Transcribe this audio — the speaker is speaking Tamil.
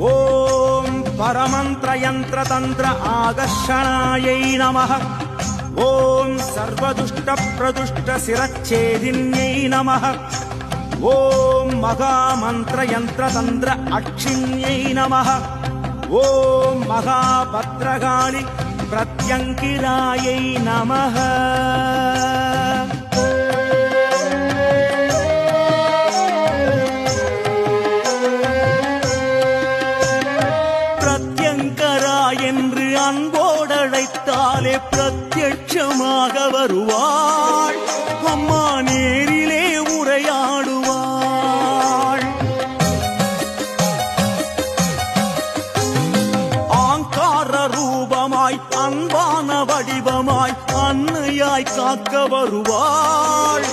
ஓம் பரமந்திர யந்திர தந்திர ஆகர்ஷணாயை நமः. ஓம் சர்வதுஷ்ட பிரதுஷ்ட சிரச்சேதின்யை நமः. ஓம் மகாமந்திர யந்திர தந்திர அக்ஷிண்யை நமः. ஓம் மகாபத்ரகாளி பிரத்யங்கிராயை நமः. பிரத்யங்கரா என்று அன்போடழைத்தாலே பிரத்யட்சமாக வருவாள். அம்மா நேரிலே உரையாடுவாள். ஆங்கார ரூபமாய் அன்பான வடிவமாய் அன்னையாய் காக்க வருவாள்.